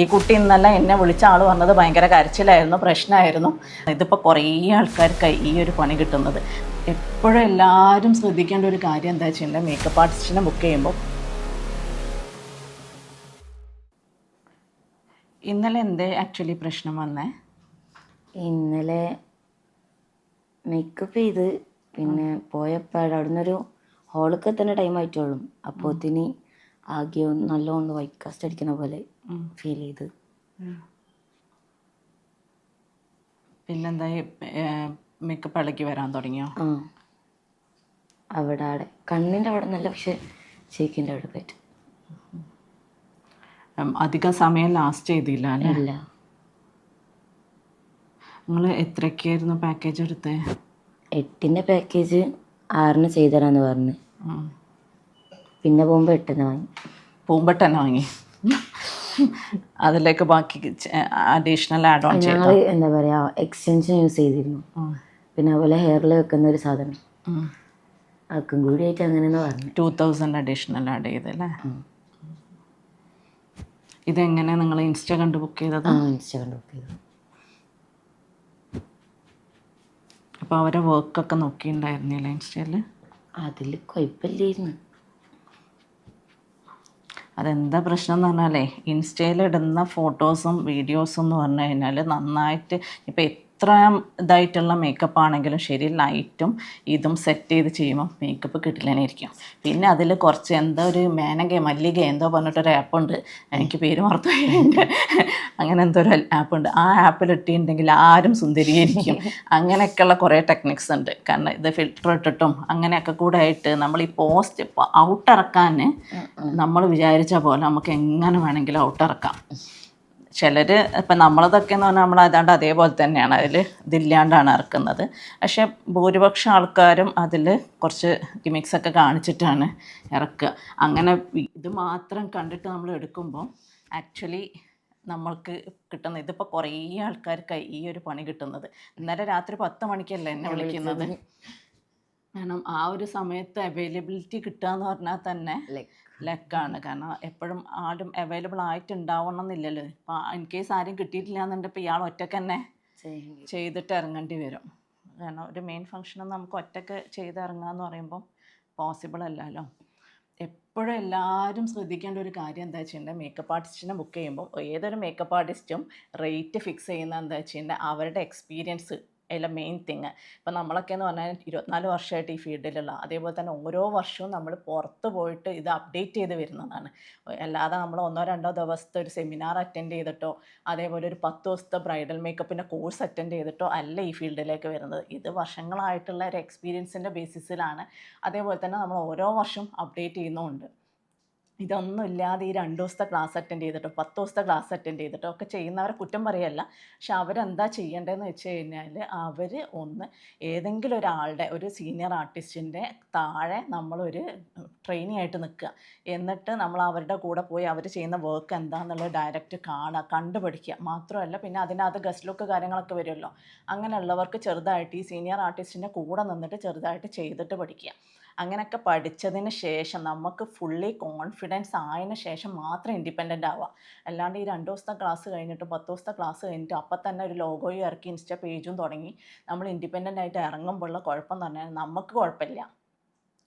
ഈ കുട്ടി ഇന്നല്ല എന്നെ വിളിച്ച ആൾ പറഞ്ഞത് ഭയങ്കര കരച്ചിലായിരുന്നു, പ്രശ്നമായിരുന്നു. ഇതിപ്പോൾ കുറേ ആൾക്കാർക്ക് ഈ ഒരു പണി കിട്ടുന്നത്. എപ്പോഴും എല്ലാവരും ശ്രദ്ധിക്കേണ്ട ഒരു കാര്യം എന്താ വെച്ചിട്ടുണ്ടെങ്കിൽ മേക്കപ്പ് ആർട്ടിസ്റ്റിനെ ബുക്ക് ചെയ്യുമ്പോൾ ഇന്നലെ എന്തേ ആക്ച്വലി പ്രശ്നം വന്നേ? ഇന്നലെ മേക്കപ്പ് ചെയ്ത് പിന്നെ പോയപ്പോൾ അവിടുന്ന് ഒരു ഹോളിലേക്ക് എത്തുന്ന ടൈം ആയിട്ടുള്ളൂ. അപ്പോത്തിന് ആകെ നല്ലോണം വൈറ്റ് കാസ്റ്റ് അടിക്കുന്ന പോലെ ഫീൽ ചെയ്ത്. പിന്നെന്താ മേക്കപ്പ് ഇളക്കി വരാൻ തുടങ്ങിയോ? അവിടെ കണ്ണിൻ്റെ അവിടെ നല്ല, പക്ഷെ ചേക്കിൻ്റെ അവിടെ പറ്റും. അധികം സമയം ലാസ്റ്റ് ചെയ്തില്ല അല്ലേ? ഇല്ല. നിങ്ങൾ എത്രയ്ക്കായിരുന്നു പാക്കേജ് എടുത്തത്? 8ൻ്റെ പാക്കേജ് 6ന് ചെയ്തുതരാന്ന് പറഞ്ഞ്, പിന്നെ പോകുമ്പോൾ 8ന് വാങ്ങി. പോകുമ്പോൾ തന്നെ വാങ്ങി. അതിലേക്ക് ബാക്കി അഡീഷണൽ ആഡ് ഓൺ ചെയ്തു. ഞങ്ങൾ എന്താ പറയുക, എക്സ്റ്റൻഷൻ യൂസ് ചെയ്തിരുന്നു. പിന്നെ അതുപോലെ ഹെയറിൽ വെക്കുന്ന ഒരു സാധനം, അതൊക്കെ കൂടി ആയിട്ട് അങ്ങനെയെന്ന് പറഞ്ഞു. 2000 അഡീഷണൽ ആഡ് ചെയ്തല്ലേ? ഇതെങ്ങനെ നിങ്ങൾ ഇൻസ്റ്റ കണ്ട് ബുക്ക് ചെയ്തത്? ഇൻസ്റ്റ കണ്ട് ബുക്ക് ചെയ്തത്. അപ്പോൾ അവരെ വർക്കൊക്കെ നോക്കിയിട്ടുണ്ടായിരുന്നില്ല ഇൻസ്റ്റയിൽ? അതിൽ കുഴപ്പമില്ലായിരുന്നു. അതെന്താ പ്രശ്നം എന്ന് പറഞ്ഞാലേ, ഇൻസ്റ്റയിൽ ഇടുന്ന ഫോട്ടോസും വീഡിയോസും എന്ന് പറഞ്ഞു കഴിഞ്ഞാൽ നന്നായിട്ട് ഇപ്പോൾ എത്ര ഇതായിട്ടുള്ള മേക്കപ്പ് ആണെങ്കിലും ശരി, ലൈറ്റും ഇതും സെറ്റ് ചെയ്ത് ചെയ്യുമ്പോൾ മേക്കപ്പ് കിട്ടില്ലായിരിക്കും. പിന്നെ അതിൽ കുറച്ച് എന്തോ ഒരു മല്ലിക എന്തോ പറഞ്ഞിട്ടൊരു ആപ്പുണ്ട്, എനിക്ക് പേര് മറന്നു പോയിട്ടുണ്ട്. അങ്ങനെ എന്തോ ഒരു ആപ്പുണ്ട്, ആ ആപ്പിൽ ഇട്ടിട്ടുണ്ടെങ്കിൽ ആരും സുന്ദരീകരിക്കും. അങ്ങനെയൊക്കെയുള്ള കുറേ ടെക്നിക്സ് ഉണ്ട്. കാരണം ഇത് ഫിൽറ്റർ ഇട്ടിട്ടും അങ്ങനെയൊക്കെ കൂടെ ആയിട്ട് നമ്മൾ ഈ പോസ്റ്റ് ഔട്ടിറക്കാൻ നമ്മൾ വിചാരിച്ച പോലെ നമുക്ക് എങ്ങനെ വേണമെങ്കിലും ഔട്ടിറക്കാം. ചിലർ ഇപ്പം നമ്മളതൊക്കെ എന്ന് പറഞ്ഞാൽ നമ്മൾ ഏതാണ്ട് അതേപോലെ തന്നെയാണ്, അതിൽ ഇതില്ലാണ്ടാണ് ഇറക്കുന്നത്. പക്ഷേ ഭൂരിപക്ഷം ആൾക്കാരും അതിൽ കുറച്ച് ഗിമിക്സൊക്കെ കാണിച്ചിട്ടാണ് ഇറക്കുക. അങ്ങനെ ഇത് മാത്രം കണ്ടിട്ട് നമ്മൾ എടുക്കുമ്പോൾ ആക്ച്വലി നമ്മൾക്ക് കിട്ടുന്നത്, ഇതിപ്പോൾ കുറേ ആൾക്കാർക്ക് ഈ ഒരു പണി കിട്ടുന്നത്. ഇന്നലെ രാത്രി 10 മണിക്കല്ലേ എന്നെ വിളിക്കുന്നത്. കാരണം ആ ഒരു സമയത്ത് അവൈലബിലിറ്റി കിട്ടുക എന്ന് പറഞ്ഞാൽ തന്നെ ലക്കാണ്. കാരണം എപ്പോഴും ആരും അവൈലബിൾ ആയിട്ടുണ്ടാവണം എന്നില്ലല്ലോ. ഇപ്പോൾ ഇൻ കേസ് ആരും കിട്ടിയിട്ടില്ല എന്നുണ്ടെങ്കിൽ ഇപ്പോൾ ഇയാൾ ഒറ്റയ്ക്ക് തന്നെ ചെയ്തിട്ട് ഇറങ്ങേണ്ടി വരും. കാരണം ഒരു മെയിൻ ഫംഗ്ഷൻ നമുക്ക് ഒറ്റയ്ക്ക് ചെയ്തിറങ്ങുക എന്ന് പറയുമ്പോൾ പോസിബിൾ അല്ലല്ലോ. എപ്പോഴും എല്ലാവരും ശ്രദ്ധിക്കേണ്ട ഒരു കാര്യം എന്താ വെച്ചിട്ടുണ്ടെങ്കിൽ മേക്കപ്പ് ആർട്ടിസ്റ്റിനെ ബുക്ക് ചെയ്യുമ്പോൾ ഏതൊരു മേക്കപ്പ് ആർട്ടിസ്റ്റും റേറ്റ് ഫിക്സ് ചെയ്യുന്നത് എന്താ വെച്ചിട്ടുണ്ടെങ്കിൽ അവരുടെ എക്സ്പീരിയൻസ് അതിലെ മെയിൻ തിങ്. ഇപ്പം നമ്മളൊക്കെ എന്ന് പറഞ്ഞാൽ 24 വർഷമായിട്ട് ഈ ഫീൽഡിലുള്ള, അതേപോലെ തന്നെ ഓരോ വർഷവും നമ്മൾ പുറത്ത് പോയിട്ട് ഇത് അപ്ഡേറ്റ് ചെയ്ത് വരുന്നതാണ്. അല്ലാതെ നമ്മൾ 1-2 ദിവസത്തെ ഒരു സെമിനാർ അറ്റൻഡ് ചെയ്തിട്ടോ അതേപോലെ ഒരു 10 ദിവസത്തെ ബ്രൈഡൽ മേക്കപ്പിൻ്റെ കോഴ്സ് അറ്റൻഡ് ചെയ്തിട്ടോ അല്ല ഈ ഫീൽഡിലേക്ക് വരുന്നത്. ഇത് വർഷങ്ങളായിട്ടുള്ള ഒരു എക്സ്പീരിയൻസിൻ്റെ ബേസിസിലാണ്. അതേപോലെ തന്നെ നമ്മൾ ഓരോ വർഷവും അപ്ഡേറ്റ് ചെയ്യുന്നുമുണ്ട്. ഇതൊന്നും ഇല്ലാതെ ഈ 2 ദിവസത്തെ ക്ലാസ് അറ്റൻഡ് ചെയ്തിട്ടോ 10 ദിവസത്തെ ക്ലാസ് അറ്റൻഡ് ചെയ്തിട്ടോ ഒക്കെ ചെയ്യുന്നവരെ കുറ്റം പറയല്ല. പക്ഷെ അവരെന്താ ചെയ്യേണ്ടതെന്ന് വെച്ച് കഴിഞ്ഞാൽ അവർ ഏതെങ്കിലും ഒരാളുടെ, ഒരു സീനിയർ ആർട്ടിസ്റ്റിൻ്റെ താഴെ നമ്മളൊരു ട്രെയിനി ആയിട്ട് നിൽക്കുക. എന്നിട്ട് നമ്മൾ അവരുടെ കൂടെ പോയി അവർ ചെയ്യുന്ന വർക്ക് എന്താണെന്നുള്ളത് ഡയറക്റ്റ് കാണുക, കണ്ടുപഠിക്കുക. മാത്രമല്ല പിന്നെ അതിനകത്ത് ഗസ്റ്റ് ലുക്ക് കാര്യങ്ങളൊക്കെ വരുമല്ലോ. അങ്ങനെയുള്ളവർക്ക് ചെറുതായിട്ട് ഈ സീനിയർ ആർട്ടിസ്റ്റിൻ്റെ കൂടെ നിന്നിട്ട് ചെറുതായിട്ട് ചെയ്തിട്ട് പഠിക്കുക. അങ്ങനെയൊക്കെ പഠിച്ചതിന് ശേഷം നമുക്ക് ഫുള്ളി കോൺഫിഡൻസ് ആയതിന് ശേഷം മാത്രം ഇൻഡിപെൻഡൻ്റ് ആവുക. അല്ലാണ്ട് ഈ 2 ദിവസത്തെ ക്ലാസ് കഴിഞ്ഞിട്ട് 10 ദിവസത്തെ ക്ലാസ് കഴിഞ്ഞിട്ട് അപ്പം തന്നെ ഒരു ലോഗോയും ഇറക്കി ഇൻസ്റ്റ പേജും തുടങ്ങി നമ്മൾ ഇൻഡിപെൻഡൻ്റ് ആയിട്ട് ഇറങ്ങുമ്പോഴുള്ള കുഴപ്പം എന്ന് പറഞ്ഞാൽ നമുക്ക് കുഴപ്പമില്ല,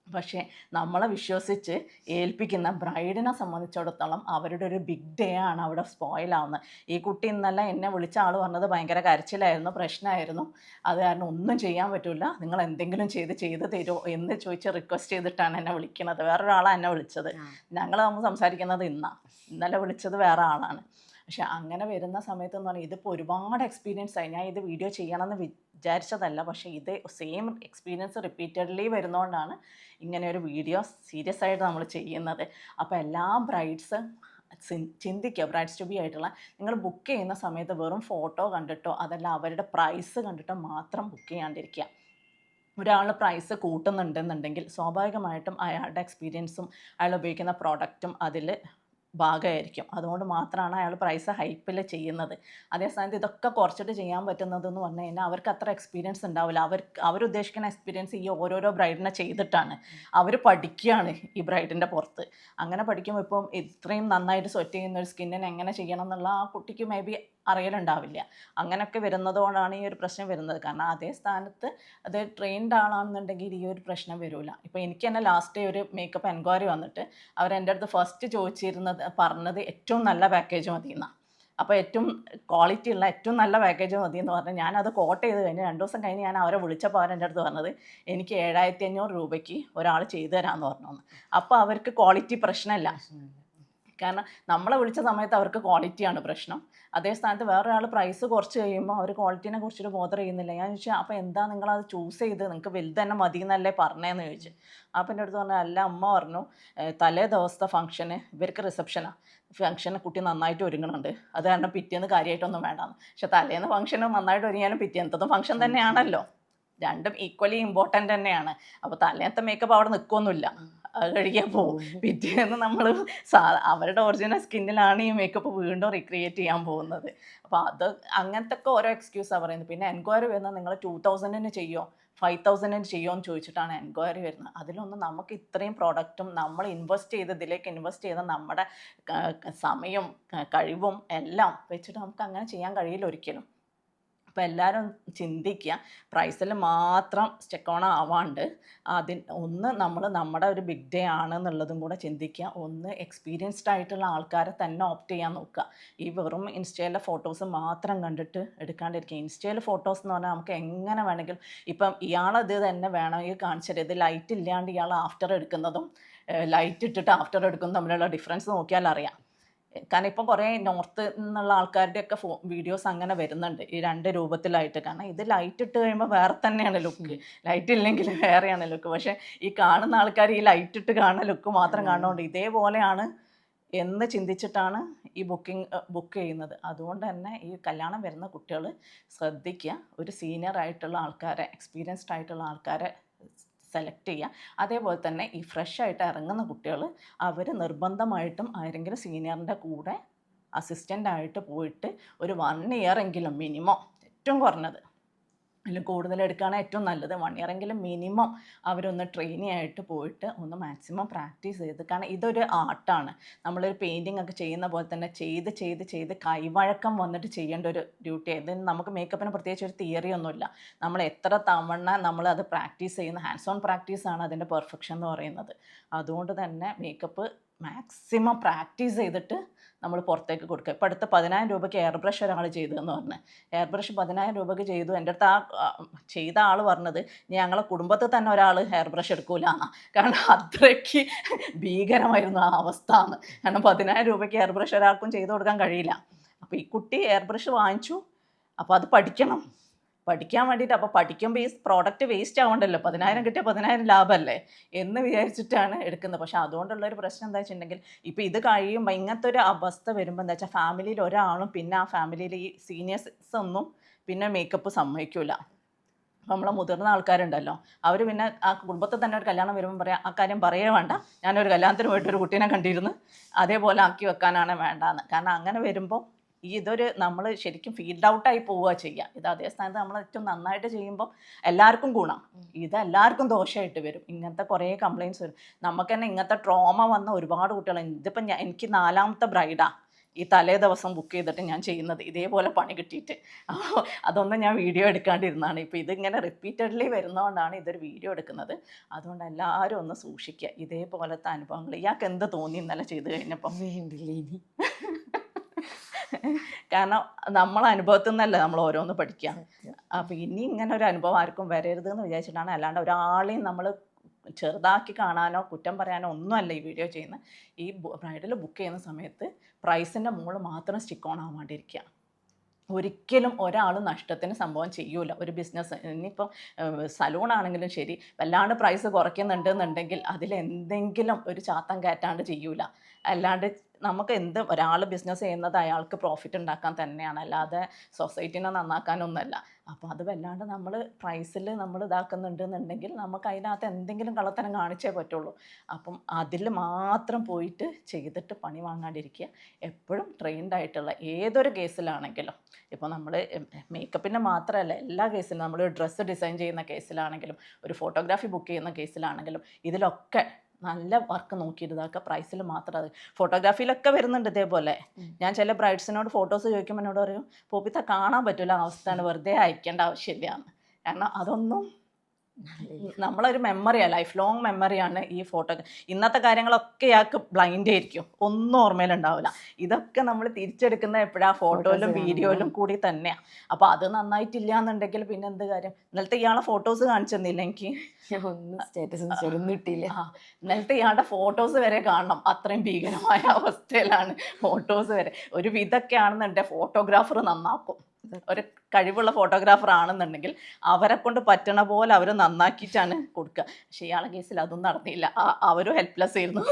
പക്ഷേ നമ്മളെ വിശ്വസിച്ച് ഏൽപ്പിക്കുന്ന ബ്രൈഡിനെ സംബന്ധിച്ചിടത്തോളം അവരുടെ ഒരു ബിഗ് ഡേ ആണ് അവിടെ സ്പോയിലാവുന്നത്. ഈ കുട്ടി ഇന്നല്ല എന്നെ വിളിച്ച ആൾ പറഞ്ഞത് ഭയങ്കര കരച്ചിലായിരുന്നു, പ്രശ്നമായിരുന്നു. അത് കാരണം ഒന്നും ചെയ്യാൻ പറ്റില്ല, നിങ്ങൾ എന്തെങ്കിലും ചെയ്ത് തരുമോ എന്ന് ചോദിച്ച് റിക്വസ്റ്റ് ചെയ്തിട്ടാണ് എന്നെ വിളിക്കുന്നത്. വേറൊരാളാണ് എന്നെ വിളിച്ചത്. ഞങ്ങൾ നമ്മൾ സംസാരിക്കുന്നത് ഇന്നലെ വിളിച്ചത് വേറെ ആളാണ്. പക്ഷെ അങ്ങനെ വരുന്ന സമയത്ത് എന്ന് പറഞ്ഞാൽ ഇതിപ്പോൾ ഒരുപാട് എക്സ്പീരിയൻസ് ആയി. ഞാൻ ഇത് വീഡിയോ ചെയ്യണമെന്ന് വിചാരിച്ചതല്ല, പക്ഷേ ഇത് സെയിം എക്സ്പീരിയൻസ് റിപ്പീറ്റഡ്ലി വരുന്നതുകൊണ്ടാണ് ഇങ്ങനെ ഒരു വീഡിയോ സീരിയസ് ആയിട്ട് നമ്മൾ ചെയ്യുന്നത്. അപ്പോൾ എല്ലാ ബ്രൈഡ്സ് ചിന്തിക്കുക, ബ്രൈഡ്സ് ടു ബി ആയിട്ടുള്ള നിങ്ങൾ ബുക്ക് ചെയ്യുന്ന സമയത്ത് വെറും ഫോട്ടോ കണ്ടിട്ടോ അതല്ല അവരുടെ പ്രൈസ് കണ്ടിട്ടോ മാത്രം ബുക്ക് ചെയ്യാണ്ടിരിക്കുക. ഒരാൾ പ്രൈസ് കൂട്ടുന്നുണ്ടെന്നുണ്ടെങ്കിൽ സ്വാഭാവികമായിട്ടും അയാളുടെ എക്സ്പീരിയൻസും അയാൾ ഉപയോഗിക്കുന്ന പ്രോഡക്റ്റും അതിൽ ഭാഗമായിരിക്കും. അതുകൊണ്ട് മാത്രമാണ് അയാൾ പ്രൈസ് ഹൈപ്പിൽ ചെയ്യുന്നത്. അതേ സ്ഥാനത്ത് ഇതൊക്കെ കുറച്ചിട്ട് ചെയ്യാൻ പറ്റുന്നതെന്ന് പറഞ്ഞു കഴിഞ്ഞാൽ അവർക്ക് അത്ര എക്സ്പീരിയൻസ് ഉണ്ടാവില്ല. അവരുദ്ദേശിക്കുന്ന എക്സ്പീരിയൻസ് ഈ ഓരോരോ ബ്രൈഡിനെ ചെയ്തിട്ടാണ്. അവർ പഠിക്കുകയാണ് ഈ ബ്രൈഡിൻ്റെ പുറത്ത്. അങ്ങനെ പഠിക്കുമ്പോൾ ഇപ്പം ഇത്രയും നന്നായിട്ട് സ്വെറ്റ് ചെയ്യുന്ന ഒരു സ്കിന്നിന് എങ്ങനെ ചെയ്യണം എന്നുള്ള ആ കുട്ടിക്ക് മേ ബി അറിയലുണ്ടാവില്ല. അങ്ങനെയൊക്കെ വരുന്നതുകൊണ്ടാണ് ഈ ഒരു പ്രശ്നം വരുന്നത്. കാരണം അതേ സ്ഥാനത്ത് അത് ട്രെയിൻഡ് ആളാണെന്നുണ്ടെങ്കിൽ ഈ ഒരു പ്രശ്നം വരില്ല. ഇപ്പോൾ എനിക്ക് തന്നെ ലാസ്റ്റ് ഒരു മേക്കപ്പ് എൻക്വയറി വന്നിട്ട് അവരെൻ്റെ അടുത്ത് ഫസ്റ്റ് പറഞ്ഞത് ഏറ്റവും നല്ല പാക്കേജ് മതി എന്നാണ്. അപ്പോൾ ഏറ്റവും ക്വാളിറ്റി ഉള്ള ഏറ്റവും നല്ല പാക്കേജ് മതി എന്ന് പറഞ്ഞാൽ ഞാനത് കോട്ട് ചെയ്ത് കഴിഞ്ഞ് 2 ദിവസം കഴിഞ്ഞ് ഞാൻ അവരെ വിളിച്ചപ്പോൾ അവരെൻ്റെ അടുത്ത് പറഞ്ഞത് എനിക്ക് 7500 രൂപയ്ക്ക് ഒരാൾ ചെയ്തു തരാമെന്ന് പറഞ്ഞു. അപ്പോൾ അവർക്ക് ക്വാളിറ്റി പ്രശ്നമില്ല. കാരണം നമ്മളെ വിളിച്ച സമയത്ത് അവർക്ക് ക്വാളിറ്റിയാണ് പ്രശ്നം. അതേ സ്ഥാനത്ത് വേറൊരാൾ പ്രൈസ് കുറച്ച് കഴിയുമ്പോൾ അവർ ക്വാളിറ്റീനെ കുറിച്ചിട്ട് ബോധർ ചെയ്യുന്നില്ല. ഞാൻ ചോദിച്ചാൽ അപ്പോൾ എന്താ നിങ്ങളത് ചൂസ് ചെയ്ത്, നിങ്ങൾക്ക് വലുത് തന്നെ മതി എന്നല്ലേ പറഞ്ഞതെന്ന് ചോദിച്ചു. അപ്പം എൻ്റെ അടുത്ത് പറഞ്ഞാൽ അല്ല, അമ്മ പറഞ്ഞു തലേ ദിവസത്തെ ഫംഗ്ഷന് ഇവർക്ക് റിസപ്ഷനാണ്, ഫംഗ്ഷന് കുട്ടി നന്നായിട്ട് ഒരുങ്ങുന്നുണ്ട്, അത് കാരണം പിറ്റേന്ന് കാര്യമായിട്ടൊന്നും വേണ്ടാന്ന്. പക്ഷെ തലേന്ന് ഫംഗ്ഷന് നന്നായിട്ട് ഒരുങ്ങിയാലും പിറ്റേന്നത്തതും ഫംഗ്ഷൻ തന്നെയാണല്ലോ, രണ്ടും ഈക്വലി ഇമ്പോർട്ടൻ്റ് തന്നെയാണ്. അപ്പോൾ തലേന്നത്തെ മേക്കപ്പ് അവിടെ നിൽക്കുമൊന്നുമില്ല, അത് കഴിക്കാൻ പോകും. പിറ്റേന്ന് നമ്മൾ അവരുടെ ഒറിജിനൽ സ്കിന്നിലാണ് ഈ മേക്കപ്പ് വീണ്ടും റീക്രിയേറ്റ് ചെയ്യാൻ പോകുന്നത്. അപ്പോൾ അത് അങ്ങനത്തെ ഒക്കെ ഓരോ എക്സ്ക്യൂസാണ് പറയുന്നത്. പിന്നെ എൻക്വയറി വരുന്നത് നിങ്ങൾ 2000 ചെയ്യുമോ 5000 ചെയ്യുമോ എന്ന് ചോദിച്ചിട്ടാണ് എൻക്വയറി വരുന്നത്. അതിലൊന്നും നമുക്ക് ഇത്രയും പ്രോഡക്റ്റും നമ്മൾ ഇതിലേക്ക് ഇൻവെസ്റ്റ് ചെയ്ത നമ്മുടെ സമയം കഴിവും എല്ലാം വെച്ചിട്ട് നമുക്ക് അങ്ങനെ ചെയ്യാൻ കഴിയില്ല ഒരിക്കലും. അപ്പോൾ എല്ലാവരും ചിന്തിക്കുക, പ്രൈസിൽ മാത്രം സ്റ്റെക്ക് ആവാണ്ട് ഒന്ന് നമ്മൾ നമ്മുടെ ഒരു ബിഗ് ഡേ ആണെന്നുള്ളതും കൂടെ ചിന്തിക്കുക. ഒന്ന് എക്സ്പീരിയൻസ്ഡ് ആയിട്ടുള്ള ആൾക്കാരെ തന്നെ ഓപ്റ്റ് ചെയ്യാൻ നോക്കുക. ഈ വെറും ഇൻസ്റ്റയിലെ ഫോട്ടോസ് മാത്രം കണ്ടിട്ട് എടുക്കാണ്ടിരിക്കുക. ഇൻസ്റ്റയിൽ ഫോട്ടോസ് എന്ന് പറഞ്ഞാൽ നമുക്ക് എങ്ങനെ വേണമെങ്കിലും, ഇപ്പം ഇയാളത് തന്നെ വേണമെങ്കിൽ കാണിച്ചിട്ട് ഇത് ലൈറ്റ് ഇല്ലാണ്ട് ഇയാൾ ആഫ്റ്റർ എടുക്കുന്നതും ലൈറ്റ് ഇട്ടിട്ട് ആഫ്റ്റർ എടുക്കുന്നതും തമ്മിലുള്ള ഡിഫറൻസ് നോക്കിയാൽ അറിയാം. കാരണം ഇപ്പം കുറേ നോർത്ത് നിന്നുള്ള ആൾക്കാരുടെയൊക്കെ വീഡിയോസ് അങ്ങനെ വരുന്നുണ്ട് ഈ 2 രൂപത്തിലായിട്ട്. കാരണം ഇത് ലൈറ്റ് ഇട്ട് കഴിയുമ്പോൾ വേറെ തന്നെയാണ് ലുക്ക്, ലൈറ്റ് ഇല്ലെങ്കിൽ വേറെയാണ് ലുക്ക്. പക്ഷേ ഈ കാണുന്ന ആൾക്കാർ ഈ ലൈറ്റ് ഇട്ട് കാണുന്ന ലുക്ക് മാത്രം കാണുന്നതുകൊണ്ട് ഇതേപോലെയാണ് എന്ന് ചിന്തിച്ചിട്ടാണ് ഈ ബുക്ക് ചെയ്യുന്നത്. അതുകൊണ്ട് തന്നെ ഈ കല്യാണം വരുന്ന കുട്ടികൾ ശ്രദ്ധിക്കുക, ഒരു സീനിയർ ആയിട്ടുള്ള ആൾക്കാരെ, എക്സ്പീരിയൻസ്ഡ് ആയിട്ടുള്ള ആൾക്കാരെ സെലക്ട് ചെയ്യുക. അതേപോലെ തന്നെ ഈ ഫ്രഷ് ആയിട്ട് ഇറങ്ങുന്ന കുട്ടികൾ അവർ നിർബന്ധമായിട്ടും ആരെങ്കിലും സീനിയറിൻ്റെ കൂടെ അസിസ്റ്റൻ്റായിട്ട് പോയിട്ട് ഒരു 1 ഇയർ എങ്കിലും മിനിമം, ഏറ്റവും കുറഞ്ഞത്, അതിൽ കൂടുതൽ എടുക്കുകയാണെങ്കിൽ ഏറ്റവും നല്ലത് 1 ഇയർ എങ്കിലും മിനിമം അവരൊന്ന് ട്രെയിനി ആയിട്ട് പോയിട്ട് ഒന്ന് മാക്സിമം പ്രാക്ടീസ് ചെയ്ത്. കാരണം ഇതൊരു ആർട്ടാണ്. നമ്മളൊരു പെയിൻറ്റിങ് ഒക്കെ ചെയ്യുന്ന പോലെ തന്നെ ചെയ്ത് കൈവഴക്കം വന്നിട്ട് ചെയ്യേണ്ട ഒരു ഡ്യൂട്ടി. ഇതിന് നമുക്ക് മേക്കപ്പിന് പ്രത്യേകിച്ച് ഒരു തിയറി ഒന്നുമില്ല. നമ്മൾ എത്ര തവണ നമ്മളത് പ്രാക്ടീസ് ചെയ്യുന്ന ഹാൻഡ്സ് ഓൺ പ്രാക്ടീസാണ് അതിൻ്റെ പെർഫെക്ഷൻ എന്ന് പറയുന്നത്. അതുകൊണ്ട് തന്നെ മേക്കപ്പ് മാക്സിമം പ്രാക്ടീസ് ചെയ്തിട്ട് നമ്മൾ പുറത്തേക്ക് കൊടുക്കുക. ഇപ്പോൾ അടുത്ത 10000 രൂപയ്ക്ക് എയർ ബ്രഷ് ഒരാൾ ചെയ്തതെന്ന് പറഞ്ഞ്, എയർ ബ്രഷ് 10000 രൂപയ്ക്ക് ചെയ്തു. എൻ്റെ അടുത്ത് ചെയ്ത ആൾ പറഞ്ഞത് ഞങ്ങളെ കുടുംബത്തിൽ തന്നെ ഒരാൾ ഹെയർ ബ്രഷ് എടുക്കൂല എന്നാണ്. കാരണം അത്രയ്ക്ക് ഭീകരമായിരുന്നു ആ അവസ്ഥ എന്ന്. കാരണം 10000 രൂപയ്ക്ക് എയർ ബ്രഷ് ഒരാൾക്കും ചെയ്ത് കൊടുക്കാൻ കഴിയില്ല. അപ്പോൾ ഈ കുട്ടി എയർ ബ്രഷ് വാങ്ങിച്ചു. അപ്പോൾ അത് പഠിക്കാൻ വേണ്ടിയിട്ട്, അപ്പോൾ പഠിക്കുമ്പോൾ ഈ പ്രോഡക്റ്റ് വേസ്റ്റ് ആവണ്ടല്ലോ, 10000 കിട്ടിയ 10000 ലാഭമല്ലേ എന്ന് വിചാരിച്ചിട്ടാണ് എടുക്കുന്നത്. പക്ഷേ അതുകൊണ്ടുള്ളൊരു പ്രശ്നം എന്താ വെച്ചിട്ടുണ്ടെങ്കിൽ, ഇപ്പോൾ ഇത് കഴിയുമ്പോൾ ഇങ്ങനത്തെ ഒരു അവസ്ഥ വരുമ്പോൾ എന്താ വെച്ചാൽ ഫാമിലിയിൽ ഒരാളും പിന്നെ ആ ഫാമിലിയിൽ ഈ സീനിയേഴ്സ് ഒന്നും പിന്നെ മേക്കപ്പ് സമ്മതിക്കില്ല. അപ്പോൾ നമ്മളെ മുതിർന്ന ആൾക്കാരുണ്ടല്ലോ, അവർ പിന്നെ ആ കുടുംബത്തിൽ തന്നെ ഒരു കല്യാണം വരുമ്പോൾ പറയാം, ആ കാര്യം പറയേ വേണ്ട, ഞാനൊരു കല്യാണത്തിന് പോയിട്ട് ഒരു കുട്ടീനെ കണ്ടിരുന്നു, അതേപോലെ ആക്കി വെക്കാനാണ് വേണ്ടാന്ന്. കാരണം അങ്ങനെ വരുമ്പോൾ ഇതൊരു നമ്മൾ ശരിക്കും ഫീൽഡ് ഔട്ടായി പോവുക ചെയ്യുക. ഇത് അതേ സ്ഥാനത്ത് നമ്മൾ ഏറ്റവും നന്നായിട്ട് ചെയ്യുമ്പോൾ എല്ലാവർക്കും ഗുണം, ഇതെല്ലാവർക്കും ദോഷമായിട്ട് വരും. ഇങ്ങനത്തെ കുറേ കംപ്ലയിൻറ്റ്സ് വരും. നമുക്ക് തന്നെ ഇങ്ങനത്തെ ട്രോമ വന്ന ഒരുപാട് കുട്ടികൾ. ഇതിപ്പം എനിക്ക് 4ാമത്തെ ബ്രൈഡാണ് ഈ തലേ ദിവസം ബുക്ക് ചെയ്തിട്ട് ഞാൻ ചെയ്യുന്നത്, ഇതേപോലെ പണി കിട്ടിയിട്ട്. അപ്പോൾ അതൊന്നും ഞാൻ വീഡിയോ എടുക്കാണ്ടിരുന്നതാണ്. ഇപ്പോൾ ഇതിങ്ങനെ റിപ്പീറ്റഡ്ലി വരുന്നതുകൊണ്ടാണ് ഇതൊരു വീഡിയോ എടുക്കുന്നത്. അതുകൊണ്ട് എല്ലാവരും ഒന്ന് സൂക്ഷിക്കുക ഇതേപോലത്തെ അനുഭവങ്ങൾ. ഇയാൾക്ക് എന്ത് തോന്നി ഇന്നലെ ചെയ്ത് കഴിഞ്ഞപ്പം? വേണ്ടില്ല ഇനി. കാരണം നമ്മളെ അനുഭവത്തിൽ നിന്നല്ലേ നമ്മൾ ഓരോന്ന് പഠിക്കുക. അപ്പോൾ ഇനി ഇങ്ങനെ ഒരു അനുഭവം ആർക്കും വരരുതെന്ന് വിചാരിച്ചിട്ടാണ്. അല്ലാണ്ട് ഒരാളെയും നമ്മൾ ചെറുതാക്കി കാണാനോ കുറ്റം പറയാനോ ഒന്നുമല്ല ഈ വീഡിയോ ചെയ്യുന്നത്. ഈ ബ്രൈഡൽ ബുക്ക് ചെയ്യുന്ന സമയത്ത് പ്രൈസിൻ്റെ മുകളിൽ മാത്രം സ്റ്റിക്ക് ഓൺ ആവാണ്ടിരിക്കുക. ഒരിക്കലും ഒരാൾ നഷ്ടത്തിന് സംഭവം ചെയ്യൂല ഒരു ബിസിനസ്. ഇനിയിപ്പം സലൂൺ ആണെങ്കിലും ശരി, വല്ലാണ്ട് പ്രൈസ് കുറയ്ക്കുന്നുണ്ടെന്നുണ്ടെങ്കിൽ അതിലെന്തെങ്കിലും ഒരു ചാത്തം കയറ്റാണ്ട് ചെയ്യൂല. അല്ലാണ്ട് നമുക്ക് ഒരാൾ ബിസിനസ് ചെയ്യുന്നത് അയാൾക്ക് പ്രോഫിറ്റ് ഉണ്ടാക്കാൻ തന്നെയാണ്, അല്ലാതെ സൊസൈറ്റീനെ നന്നാക്കാനൊന്നുമല്ല. അപ്പോൾ അത് വല്ലാണ്ട് നമ്മൾ പ്രൈസിൽ നമ്മൾ ഇതാക്കുന്നുണ്ടെന്നുണ്ടെങ്കിൽ നമുക്ക് അതിനകത്ത് എന്തെങ്കിലും കള്ളത്തരം കാണിച്ചേ പറ്റുള്ളൂ. അപ്പം അതിൽ മാത്രം പോയിട്ട് ചെയ്തിട്ട് പണി വാങ്ങാണ്ടിരിക്കുക. എപ്പോഴും ട്രെയിൻഡ് ആയിട്ടുള്ള ഏതൊരു കേസിലാണെങ്കിലും, ഇപ്പോൾ നമ്മൾ മേക്കപ്പിൻ്റെ മാത്രമല്ല എല്ലാ കേസിലും, നമ്മൾ ഡ്രസ്സ് ഡിസൈൻ ചെയ്യുന്ന കേസിലാണെങ്കിലും ഒരു ഫോട്ടോഗ്രാഫി ബുക്ക് ചെയ്യുന്ന കേസിലാണെങ്കിലും ഇതിലൊക്കെ നല്ല വർക്ക് നോക്കിയിട്ട് ഇതാക്കുക. പ്രൈസിൽ മാത്രം അത് ഫോട്ടോഗ്രാഫിയിലൊക്കെ വരുന്നുണ്ട് ഇതേപോലെ. ഞാൻ ചില ബ്രൈഡ്സിനോട് ഫോട്ടോസ് ചോദിക്കുമ്പോൾ എന്നോട് പറയും പോപ്പിത്ത കാണാൻ പറ്റില്ല അവസ്ഥയാണ്, വെറുതെ അയക്കേണ്ട ആവശ്യമില്ല എന്ന്. കാരണം അതൊന്നും നമ്മളൊരു മെമ്മറിയാണ്, ലൈഫ് ലോങ് മെമ്മറിയാണ് ഈ ഫോട്ടോ. ഇന്നത്തെ കാര്യങ്ങളൊക്കെ ഇയാൾക്ക് ബ്ലൈൻഡ് ആയിരിക്കും, ഒന്നും ഓർമ്മയിലുണ്ടാവില്ല. ഇതൊക്കെ നമ്മൾ തിരിച്ചെടുക്കുന്ന എപ്പോഴാണ് ഫോട്ടോയിലും വീഡിയോയിലും കൂടി തന്നെയാണ്. അപ്പോൾ അത് നന്നായിട്ടില്ല എന്നുണ്ടെങ്കിൽ പിന്നെ എന്ത് കാര്യം. ഇന്നലത്തെ ഇയാളെ ഫോട്ടോസ് കാണിച്ചു തന്നില്ല എനിക്ക്, ഒന്നും സ്റ്റാറ്റസ് കിട്ടിയില്ല. ഇന്നലത്തെ ഇയാളുടെ ഫോട്ടോസ് വരെ കാണണം, അത്രയും ഭീകരമായ അവസ്ഥയിലാണ് ഫോട്ടോസ് വരെ. ഒരു വിധമൊക്കെ ആണെന്നുണ്ടെങ്കിൽ ഫോട്ടോഗ്രാഫർ നന്നാക്കും. ഒരു കഴിവുള്ള ഫോട്ടോഗ്രാഫർ ആണെന്നുണ്ടെങ്കിൽ അവരെ കൊണ്ട് പറ്റണ പോലെ അവർ നന്നാക്കിയിട്ടാണ് കൊടുക്കുക. പക്ഷെ ഇയാളെ കേസിൽ അതൊന്നും നടന്നില്ല. അവരും ഹെൽപ്ലെസ് ആയിരുന്നു,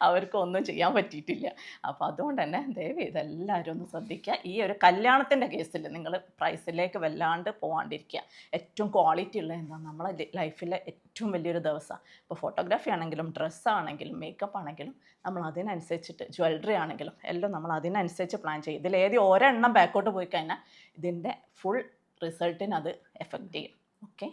അവർക്കൊന്നും ചെയ്യാൻ പറ്റിയിട്ടില്ല. അപ്പോൾ അതുകൊണ്ട് തന്നെ ദയവ് ഇതെല്ലാവരും ഒന്ന് ശ്രദ്ധിക്കുക. ഈ ഒരു കല്യാണത്തിൻ്റെ കേസിൽ നിങ്ങൾ പ്രൈസിലേക്ക് വല്ലാണ്ട് പോകാണ്ടിരിക്കുക. ഏറ്റവും ക്വാളിറ്റി ഉള്ള എന്താ നമ്മളെ ലൈഫിലെ ഏറ്റവും വലിയൊരു ദിവസമാണ്. ഇപ്പോൾ ഫോട്ടോഗ്രാഫി ആണെങ്കിലും ഡ്രസ്സാണെങ്കിലും മേക്കപ്പ് ആണെങ്കിലും നമ്മൾ അതിനനുസരിച്ചിട്ട്, ജ്വല്ലറി ആണെങ്കിലും എല്ലാം നമ്മൾ അതിനനുസരിച്ച് പ്ലാൻ ചെയ്യും. ഇതിലേത് ഒരെണ്ണം ബാക്കോട്ട് പോയി കഴിഞ്ഞാൽ ഇതിൻ്റെ ഫുൾ റിസൾട്ടിന് അത് എഫക്റ്റ് ചെയ്യും. ഓക്കെ.